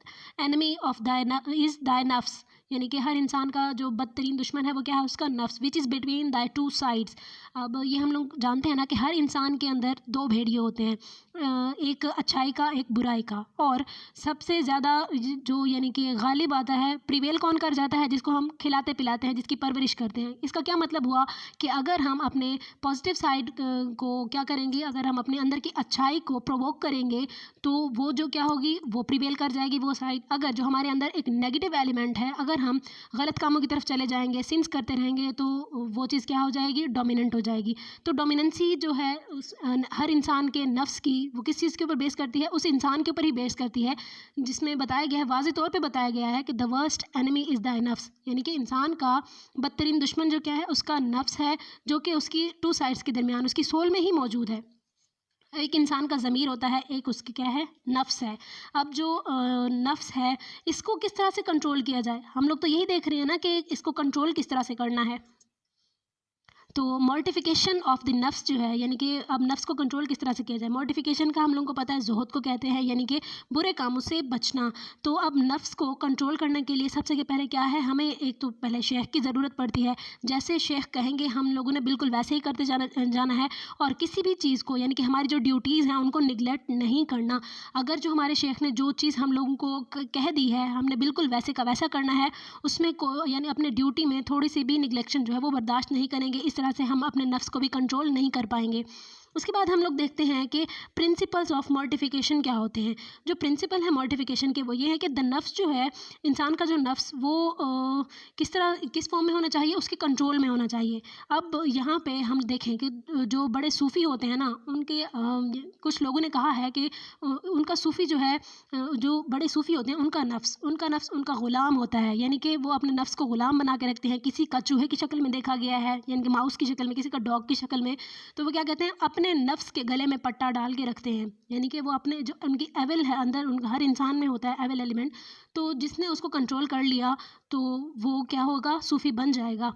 एनिमी ऑफ दाय इज़ दाय नफ्स, यानी कि हर इंसान का जो बदतरीन दुश्मन है वो क्या है, उसका नफ्स, विच इज़ बिटवीन दाय टू साइड्स। अब ये हम लोग जानते हैं ना कि हर इंसान के अंदर दो भेड़िए होते हैं, एक अच्छाई का एक बुराई का, और सबसे ज़्यादा जो यानी कि गालिब आता है, प्रिवेल कौन कर जाता है, जिसको हम खिलाते पिलाते हैं, जिसकी परवरिश करते हैं। इसका क्या मतलब हुआ कि अगर हम अपने पॉजिटिव साइड को क्या करेंगे, अगर हम अपने अंदर की अच्छाई को प्रोवोक करेंगे तो वो जो क्या होगी, वो प्रिवेल कर जाएगी वो साइड। अगर जो हमारे अंदर एक नेगेटिव एलिमेंट है, अगर हम गलत कामों की तरफ चले जाएंगे, सिंस करते रहेंगे, तो वो चीज़ क्या हो जाएगी, डोमिनेंट हो जाएगी। तो डोमिनेंसी जो है उस हर इंसान के नफ्स की, वो किस चीज़ के ऊपर बेस करती है, उस इंसान के ऊपर ही बेस करती है, जिसमें बताया गया है, वाज़े तौर पे बताया गया है कि the worst enemy is the नफ्स, यानी कि इंसान का बदतरीन दुश्मन जो क्या है, उसका नफ्स है, जो कि उसकी टू साइड्स के दरमियान उसकी सोल में ही मौजूद है। एक इंसान का ज़मीर होता है, एक उसकी क्या है, नफ्स है। अब जो नफ्स है, इसको किस तरह से कंट्रोल किया जाए, हम लोग तो यही देख रहे हैं ना कि इसको कंट्रोल किस तरह से करना है। तो मॉर्टिफिकेशन ऑफ द नफ्स जो है, यानी कि अब नफ्स को कंट्रोल किस तरह से किया जाए। मॉर्टिफिकेशन का हम लोगों को पता है ज़ुहद को कहते हैं, यानी कि बुरे कामों से बचना। तो अब नफ्स को कंट्रोल करने के लिए सबसे पहले क्या है, हमें एक तो पहले शेख की ज़रूरत पड़ती है। जैसे शेख कहेंगे हम लोगों ने बिल्कुल वैसे ही करते जाना है, और किसी भी चीज़ को, यानी कि हमारी जो ड्यूटीज़ हैं उनको निगलेक्ट नहीं करना। अगर जो हमारे शेख ने जो चीज़ हम लोगों को कह दी है, हमने बिल्कुल वैसे का वैसा करना है, उसमें को यानी अपने ड्यूटी में थोड़ी सी भी निगलेक्शन जो है वो बर्दाश्त नहीं करेंगे। इस तरह से हम अपने नफ्स को भी कंट्रोल नहीं कर पाएंगे। उसके बाद हम लोग देखते हैं कि प्रिंसिपल्स ऑफ मॉर्टिफिकेशन क्या होते हैं। जो प्रिंसिपल है मॉर्टिफिकेशन के, वो ये है कि द नफ्स जो है, इंसान का जो नफ्स, वो किस फॉर्म में होना चाहिए, उसके कंट्रोल में होना चाहिए। अब यहाँ पे हम देखें कि जो बड़े सूफ़ी होते हैं ना, उनके कुछ लोगों ने कहा है कि उनका सूफ़ी जो है, जो बड़े सूफ़ी होते हैं, उनका नफ्स उनका ग़ुलाम होता है, यानी कि वो अपने नफ्स को ग़ुलाम बना के रखते हैं। किसी का चूहे की शक्ल में देखा गया है, यानी कि माउस की शक्ल में, किसी का डॉग की शक्ल में। तो वो क्या कहते हैं, अपने नफ्स के गले में पट्टा डाल के रखते हैं, यानी कि वो अपने जो उनकी एविल है अंदर, उनका हर इंसान में होता है एविल एलिमेंट, तो जिसने उसको कंट्रोल कर लिया तो वो क्या होगा, सूफ़ी बन जाएगा।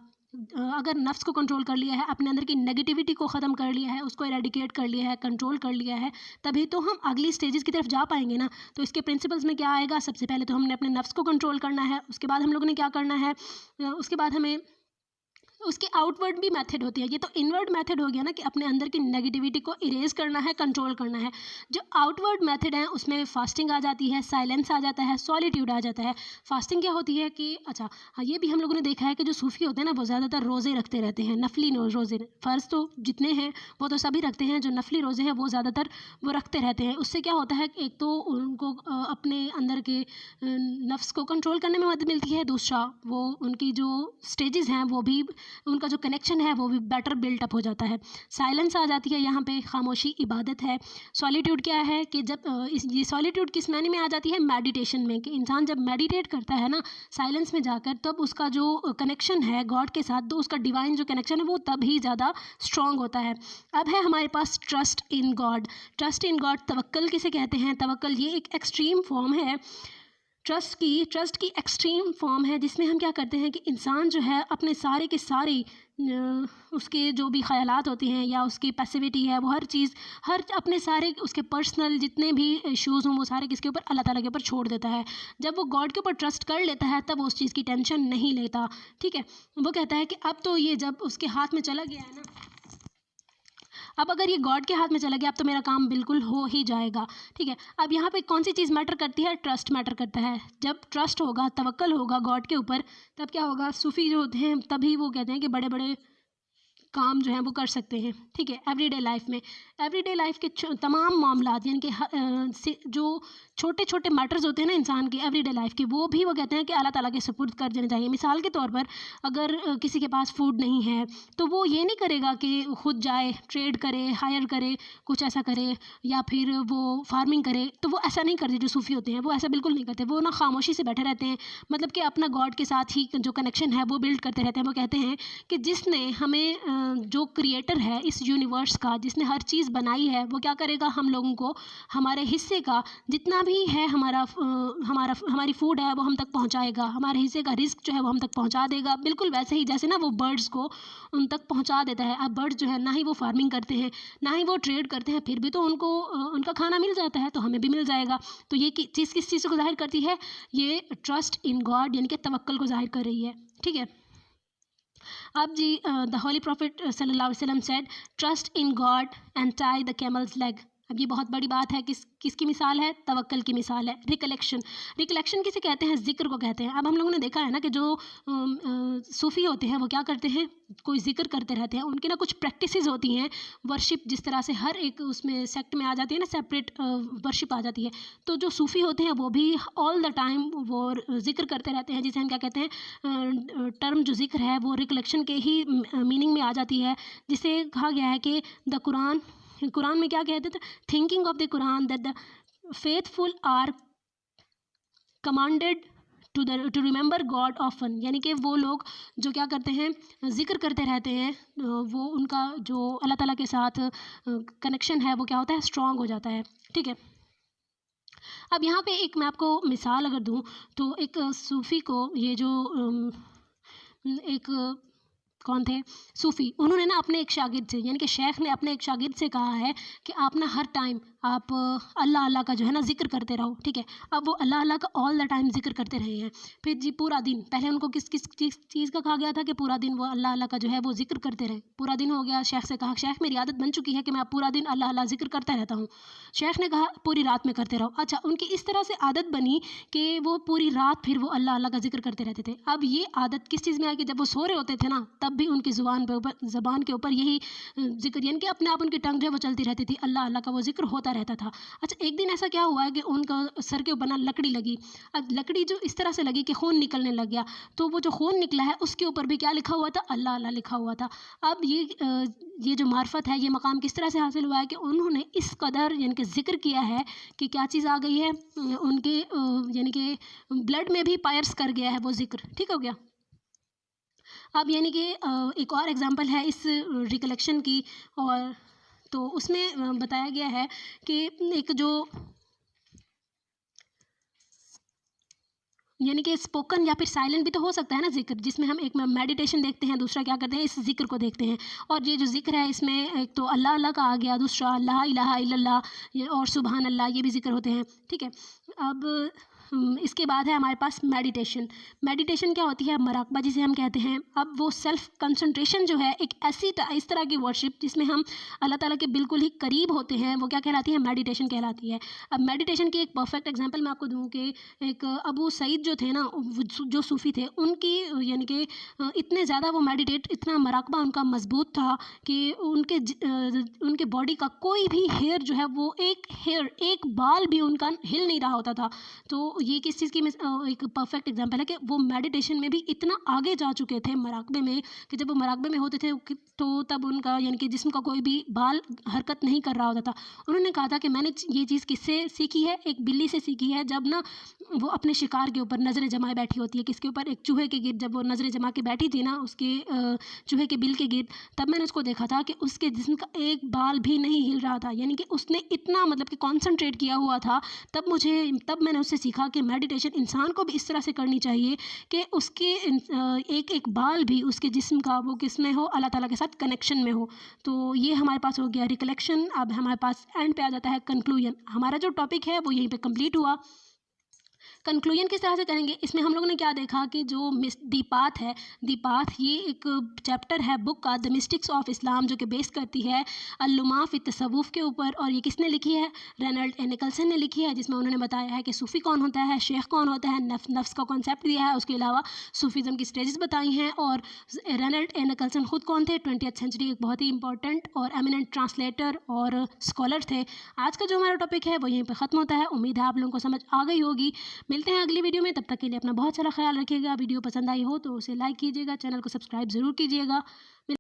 अगर नफ्स को कंट्रोल कर लिया है, अपने अंदर की नेगेटिविटी को ख़त्म कर लिया है, उसको एरेडिकेट कर लिया है, कंट्रोल कर लिया है, तभी तो हम अगली स्टेजेस की तरफ जा पाएंगे ना। तो इसके प्रिंसिपल्स में क्या आएगा, सबसे पहले तो हमने अपने नफ्स को कंट्रोल करना है। उसके बाद हम लोगों ने क्या करना है, उसके बाद हमें उसकी आउटवर्ड भी मेथड होती है। ये तो इनवर्ड मेथड हो गया ना कि अपने अंदर की नेगेटिविटी को इरेज करना है, कंट्रोल करना है। जो आउटवर्ड मेथड है उसमें फास्टिंग आ जाती है, साइलेंस आ जाता है, सॉलिट्यूड आ जाता है। फास्टिंग क्या होती है कि अच्छा हाँ, ये भी हम लोगों ने देखा है कि जो सूफ़ी होते हैं ना, वो ज़्यादातर रोज़े रखते रहते हैं, नफली रोज़े। फ़र्ज़ तो जितने हैं वो तो सभी रखते हैं, जो नफली रोज़े हैं वो ज़्यादातर वो रखते रहते हैं। उससे क्या होता है, एक तो उनको अपने अंदर के नफ्स को कंट्रोल करने में मदद मिलती है, दूसरा वो उनकी जो स्टेजेस हैं वो भी, उनका जो कनेक्शन है वो भी बेटर बिल्टअप हो जाता है। साइलेंस आ जाती है, यहाँ पे खामोशी इबादत है। सॉलिट्यूड क्या है कि जब ये सॉलिट्यूड किस मायने में आ जाती है, मेडिटेशन में, कि इंसान जब मेडिटेट करता है ना साइलेंस में जाकर, तब उसका जो कनेक्शन है गॉड के साथ, तो उसका डिवाइन जो कनेक्शन है वो तब ही ज़्यादा स्ट्रॉन्ग होता है। अब है हमारे पास trust in God. Trust in God तवक्कल किसे कहते हैं, तवक्कल ये एक एक्सट्रीम फॉर्म है ट्रस्ट की एक्सट्रीम फॉर्म है, जिसमें हम क्या करते हैं कि इंसान जो है अपने सारे के सारे उसके जो भी ख़यालात होते हैं या उसकी पैसिविटी है, वो हर चीज़, हर अपने सारे उसके पर्सनल जितने भी इश्यूज़ हों, वो सारे किसके ऊपर, अल्लाह ताला के ऊपर छोड़ देता है। जब वो गॉड के ऊपर ट्रस्ट कर लेता है तब वो उस चीज़ की टेंशन नहीं लेता। ठीक है, वो कहता है कि अब तो ये जब उसके हाथ में चला गया है ना, अब अगर ये गॉड के हाथ में चला गया, अब तो मेरा काम बिल्कुल हो ही जाएगा। ठीक है, अब यहाँ पे कौन सी चीज़ मैटर करती है, ट्रस्ट मैटर करता है। जब ट्रस्ट होगा, तवक्कल होगा गॉड के ऊपर, तब क्या होगा, सूफ़ी जो होते हैं तभी वो कहते हैं कि बड़े बड़े काम जो हैं वो कर सकते हैं। ठीक है, एवरीडे लाइफ के तमाम मामलात, यानी कि जो छोटे छोटे मैटर्स होते हैं ना इंसान के एवरीडे लाइफ के, वो भी वो कहते हैं कि अल्लाह ताला के सुपुर्द कर देने चाहिए। मिसाल के तौर पर अगर किसी के पास फूड नहीं है तो वो ये नहीं करेगा कि खुद जाए ट्रेड करे, हायर करे, कुछ ऐसा करे, या फिर वो फार्मिंग करे। तो वो ऐसा नहीं करते, जो सूफ़ी होते हैं वो ऐसा बिल्कुल नहीं करते। वो ना खामोशी से बैठे रहते हैं, मतलब कि अपना गॉड के साथ ही जो कनेक्शन है वो बिल्ड करते रहते हैं। वो कहते हैं कि जिसने हमें जो क्रिएटर है इस यूनिवर्स का, जिसने हर चीज़ बनाई है, वो क्या करेगा, हम लोगों को हमारे हिस्से का जितना भी है हमारी फूड है वो हम तक पहुंचाएगा, हमारे हिस्से का रिस्क जो है वो हम तक पहुंचा देगा। बिल्कुल वैसे ही जैसे ना वो बर्ड्स को उन तक पहुंचा देता है। अब बर्ड्स जो है ना ही वो फार्मिंग करते हैं ना ही वो ट्रेड करते हैं, फिर भी तो उनको उनका खाना मिल जाता है, तो हमें भी मिल जाएगा। तो ये चीज़ किस चीज़ को जाहिर करती है, ये ट्रस्ट इन गॉड यानी कि तवक्कुल को जाहिर कर रही है। ठीक है। अब जी द होली प्रॉफिट सल्लल्लाहु अलैहि वसल्लम said trust in God and tie the camel's leg. अब ये बहुत बड़ी बात है, किसकी मिसाल है, तवक्कुल की मिसाल है। रिकलेक्शन किसे कहते हैं, जिक्र को कहते हैं। अब हम लोगों ने देखा है ना कि जो सूफ़ी होते हैं वो क्या करते हैं, कोई जिक्र करते रहते हैं। उनकी ना कुछ प्रैक्टिसेस होती हैं, वर्शिप जिस तरह से हर एक उसमें सेक्ट में आ जाती है ना, सेपरेट वर्शिप आ जाती है। तो जो सूफ़ी होते हैं वो भी ऑल द टाइम वो जिक्र करते रहते हैं, जिसे हम क्या कहते हैं, टर्म जो जिक्र है वो रिकलेक्शन के ही मीनिंग में आ जाती है। जिसे कहा गया है कि द कुरान में क्या कहते थे, thinking of the Quran that the faithful are commanded to remember God often. यानी कि वो लोग जो क्या करते हैं, जिक्र करते रहते हैं, वो उनका जो अल्लाह ताला के साथ कनेक्शन है वो क्या होता है, स्ट्रॉन्ग हो जाता है। ठीक है। अब यहाँ पे एक मैं आपको मिसाल अगर दूँ तो एक सूफ़ी को ये जो एक कौन थे, सूफ़ी, उन्होंने ना अपने एक शागिर्द से यानी कि शेख ने अपने एक शागिर्द से कहा है कि आप ना हर टाइम आप अल्लाह अल्लाह का जो है ना जिक्र करते रहो। ठीक है। अब वो अल्लाह अल्लाह का ऑल द टाइम जिक्र करते रहे हैं। फिर जी पूरा दिन, पहले उनको किस किस चीज़ का कहा गया था कि पूरा दिन वो अल्लाह अल्लाह का जो है वो जिक्र करते रहे। पूरा दिन हो गया, शेख से कहा शेख मेरी आदत बन चुकी है कि मैं पूरा दिन अल्लाह अल्लाह जिक्र करता रहता हूँ। शेख ने कहा पूरी रात में करते रहो। अच्छा, उनकी इस तरह से आदत बनी कि वो पूरी रात फिर वो अल्लाह अल्लाह का जिक्र करते रहते थे। अब ये आदत किस चीज़ में आई कि जब वो सो रहे होते थे ना, तब भी उनकी ज़बान के ऊपर यही जिक्र यानी कि अपने आप उनकी टंग जो है वो चलती रहती थी, अल्लाह अल्लाह का वो जिक्र होता रहता था। अच्छा, एक दिन ऐसा क्या हुआ है कि उनका सर के ऊपर ना लकड़ी लगी। अब लकड़ी जो इस तरह से लगी कि खून निकलने लग गया, तो वो जो खून निकला है उसके ऊपर भी क्या लिखा हुआ था, अल्लाह अल्लाह लिखा हुआ था। अब ये जो मार्फत है, ये मकाम किस तरह से हासिल हुआ है कि उन्होंने इस कदर यानी कि जिक्र किया है कि क्या चीज़ आ गई है, उनके यानी कि ब्लड में भी पायर्स कर गया है वो जिक्र। ठीक हो गया। अब यानी कि एक और एग्ज़ाम्पल है इस रिकलेक्शन की, और तो उसमें बताया गया है कि एक जो यानी कि स्पोकन या फिर साइलेंट भी तो हो सकता है ना जिक्र, जिसमें हम एक में मेडिटेशन देखते हैं, दूसरा क्या करते हैं, इस जिक्र को देखते हैं। और ये जो जिक्र है इसमें एक तो अल्लाह अल्लाह का आ गया, दूसरा ला इलाहा इल्लल्लाह और सुबहान अल्लाह, ये भी जिक्र होते हैं। ठीक है। अब इसके बाद है हमारे पास मेडिटेशन क्या होती है, मराकबा जिसे हम कहते हैं। अब वो सेल्फ कंसंट्रेशन जो है, एक इस तरह की वर्शिप जिसमें हम अल्लाह ताला के बिल्कुल ही करीब होते हैं, वो क्या कहलाती है, मेडिटेशन कहलाती है। अब मेडिटेशन की एक परफेक्ट एग्जांपल मैं आपको दूँ कि एक अबू सईद जो थे ना, जो सूफ़ी थे, उनकी यानी कि इतने ज़्यादा वो मेडिटेट, इतना मराकबा उनका मजबूत था कि उनके बॉडी का कोई भी हेयर जो है वो एक बाल भी उनका हिल नहीं रहा होता था। तो ये किस चीज़ की एक परफेक्ट एग्जांपल है कि वो मेडिटेशन में भी इतना आगे जा चुके थे मराकबे में, कि जब वो मराकबे में होते थे तो तब उनका यानी कि जिस्म का कोई भी बाल हरकत नहीं कर रहा होता था। उन्होंने कहा था कि मैंने ये चीज़ किससे सीखी है, एक बिल्ली से सीखी है। जब ना वो अपने शिकार के ऊपर नज़रें जमाए बैठी होती है, किसके ऊपर, एक चूहे के गिर्द, जब वो नज़रें जमा के बैठी थी ना उसके चूहे के बिल के गिर्द, तब मैंने उसको देखा था कि उसके जिस्म का एक बाल भी नहीं हिल रहा था। यानी कि उसने इतना मतलब कि कॉन्सनट्रेट किया हुआ था। तब मैंने उससे सीखा कि मेडिटेशन इंसान को भी इस तरह से करनी चाहिए कि उसके एक एक बाल भी उसके जिस्म का वो किस में हो, अल्लाह ताला के साथ कनेक्शन में हो। तो ये हमारे पास हो गया रिकलेक्शन। अब हमारे पास एंड पे आ जाता है कंक्लूजन। हमारा जो टॉपिक है वो यहीं पे कंप्लीट हुआ। कंक्लूजन किस तरह से करेंगे, इसमें हम लोगों ने क्या देखा कि जो दी पाथ है, दी पाथ ये एक चैप्टर है बुक का, द मिस्टिक्स ऑफ इस्लाम, जो कि बेस करती है अल्लुमा फ़ी तसव्वुफ़ के ऊपर। और ये किसने लिखी है, रेनल्ड ए निकल्सन ने लिखी है, जिसमें उन्होंने बताया है कि सूफ़ी कौन होता है, शेख कौन होता है, नफ्स का कॉन्सेप्ट दिया है, उसके अलावा सूफ़ीज़म की स्टेजेस बताई हैं। और रेनल्ड ए निकल्सन ख़ुद कौन थे, 20th सेंचुरी एक बहुत ही इंपॉर्टेंट और एमिनेंट ट्रांसलेटर और स्कॉलर थे। आज का जो हमारा टॉपिक है वो यहीं पर ख़त्म होता है। उम्मीद है आप लोगों को समझ आ गई होगी। मिलते हैं अगली वीडियो में, तब तक के लिए अपना बहुत सारा ख्याल रखिएगा। वीडियो पसंद आई हो तो उसे लाइक कीजिएगा, चैनल को सब्सक्राइब ज़रूर कीजिएगा।